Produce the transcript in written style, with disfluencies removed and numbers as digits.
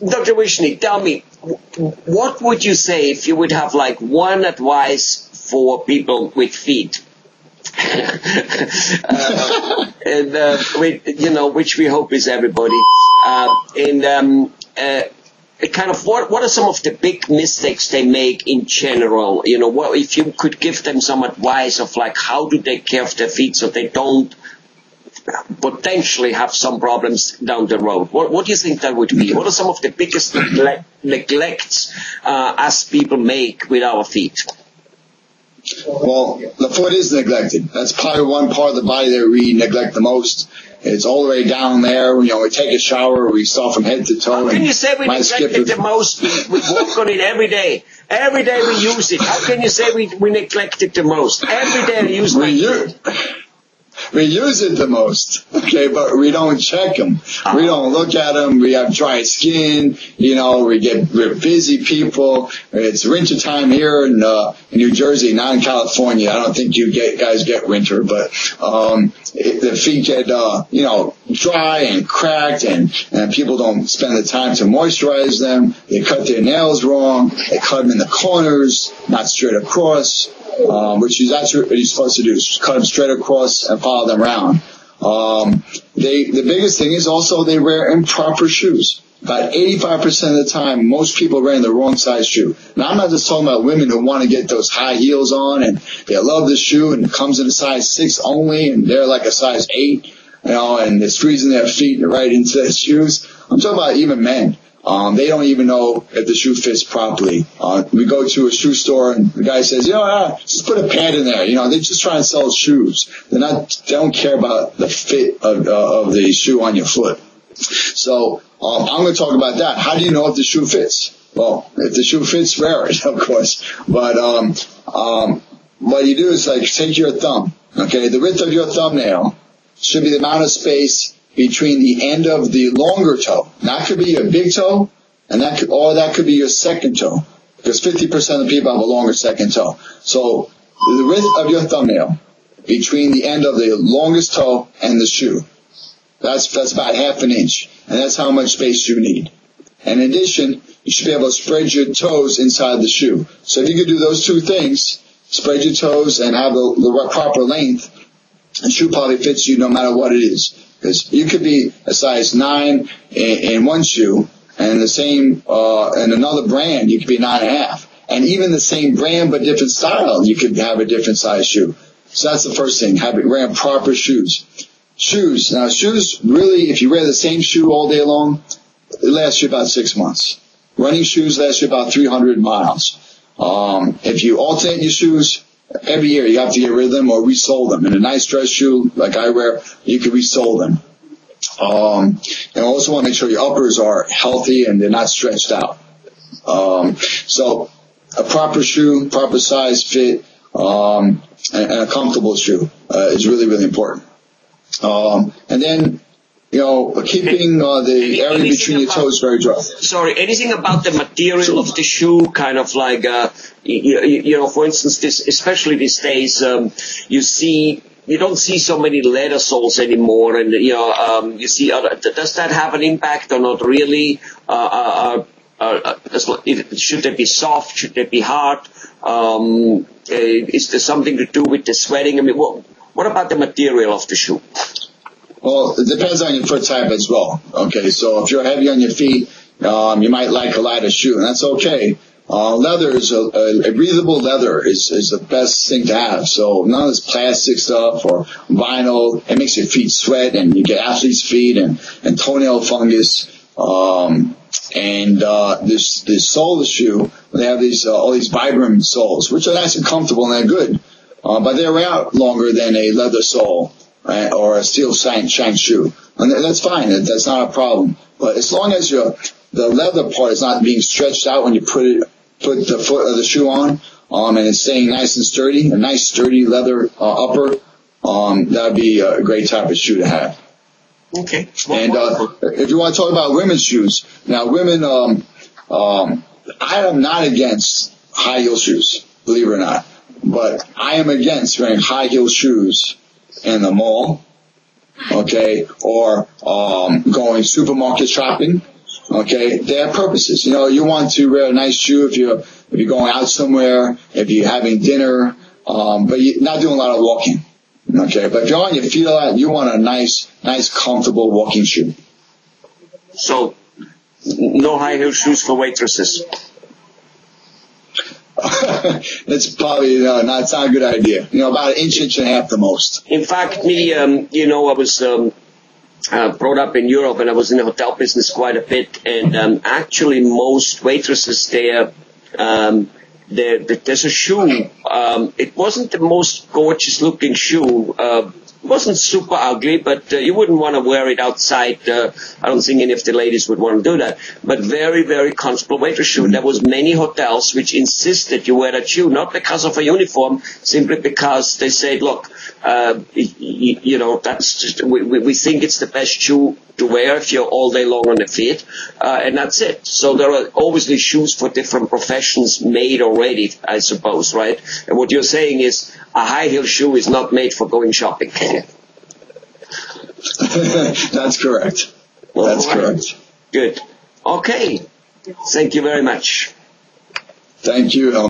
Dr. Wishnie, tell me, what would you say if you would have like one advice for people with feet? Which we hope is everybody. Kind of what are some of the big mistakes they make in general? What if you could give them some advice of like how to take care of their feet so they don't potentially have some problems down the road? What do you think that would be? What are some of the biggest neglects as people make with our feet? Well, the foot is neglected. That's probably one part of the body that we neglect the most. It's all the way down there. We take a shower, we saw from head to toe. How can you say we neglect it the most? We walk on it every day. Every day we use it. How can you say we neglect it the most? Every day we use it. We use it the most, okay, but we don't check them. We don't look at them. We have dry skin. We're busy people. It's winter time here in New Jersey, not in California. I don't think you guys get winter, but the feet get dry and cracked, and people don't spend the time to moisturize them. They cut their nails wrong. They cut them in the corners, not straight across. Which is actually what you're supposed to do, is cut them straight across and follow them around. The biggest thing is also they wear improper shoes. About 85% of the time, most people are wearing the wrong size shoe. Now, I'm not just talking about women who want to get those high heels on, and they love the shoe, and it comes in a size 6 only, and they're like a size 8, and they're squeezing their feet right into their shoes. I'm talking about even men. They don't even know if the shoe fits properly. We go to a shoe store and the guy says, just put a pad in there. They're just trying to sell shoes. They don't care about the fit of the shoe on your foot. So, I'm going to talk about that. How do you know if the shoe fits? Well, if the shoe fits, wear it, of course. But, what you do is take your thumb. Okay. The width of your thumbnail should be the amount of space between the end of the longer toe. That could be your big toe, and that could be your second toe, because 50% of people have a longer second toe. So the width of your thumbnail between the end of the longest toe and the shoe, that's about half an inch, and that's how much space you need. And in addition, you should be able to spread your toes inside the shoe. So if you could do those two things, spread your toes and have the proper length, the shoe probably fits you no matter what it is. Because you could be a size 9 in one shoe, and the same in another brand, you could be 9.5. And even the same brand but different style, you could have a different size shoe. So that's the first thing, wearing proper shoes. Shoes. Now, shoes really, if you wear the same shoe all day long, it lasts you about 6 months. Running shoes last you about 300 miles. If you alternate your shoes, every year you have to get rid of them or resole them. In a nice dress shoe like I wear, you can resole them. And also want to make sure your uppers are healthy and they're not stretched out. So a proper shoe, proper size, fit, and a comfortable shoe is really, really important. And then, keeping the area between your toes very dry. Sorry, anything about the material of the shoe, kind of like, for instance, especially these days, you don't see so many leather soles anymore, and you see does that have an impact or not really? Should they be soft? Should they be hard? Is there something to do with the sweating? I mean, what about the material of the shoe? Well, it depends on your foot type as well. Okay, so if you're heavy on your feet, you might like a lighter shoe, and that's okay. Leather is a breathable leather is the best thing to have. So none of this plastic stuff or vinyl. It makes your feet sweat, and you get athlete's feet and toenail fungus. This sole of the shoe, they have all these Vibram soles, which are nice and comfortable and they're good. But they're out longer than a leather sole or a steel shine shoe. And that's fine. That's not a problem. But as long as the leather part is not being stretched out when you put the foot of the shoe on, and it's staying nice and sturdy, a nice sturdy leather upper, that would be a great type of shoe to have. Okay. And if you want to talk about women's shoes, now women, I am not against high heel shoes, believe it or not, but I am against wearing high heel shoes in the mall, okay, or going supermarket shopping, Okay, they have purposes. You know, you want to wear a nice shoe if you're going out somewhere, if you're having dinner, but you're not doing a lot of walking. Okay, but if you're on your feet a lot, you want a nice, comfortable walking shoe. So, no high heel shoes for waitresses. That's probably not a good idea. You know, about an inch and a half the most. In fact, me, I was brought up in Europe, and I was in the hotel business quite a bit. And actually, most waitresses there, there's a shoe. It wasn't the most gorgeous looking shoe. It wasn't super ugly, but you wouldn't want to wear it outside. I don't think any of the ladies would want to do that. But very, very comfortable waitress shoe. There was many hotels which insisted you wear that shoe, not because of a uniform, simply because they said, look, that's just, we think it's the best shoe to wear if you're all day long on the feet, and that's it. So there are obviously shoes for different professions made already, I suppose, right? And what you're saying is a high heel shoe is not made for going shopping. That's correct. That's correct. Good. Okay. Thank you very much. Thank you.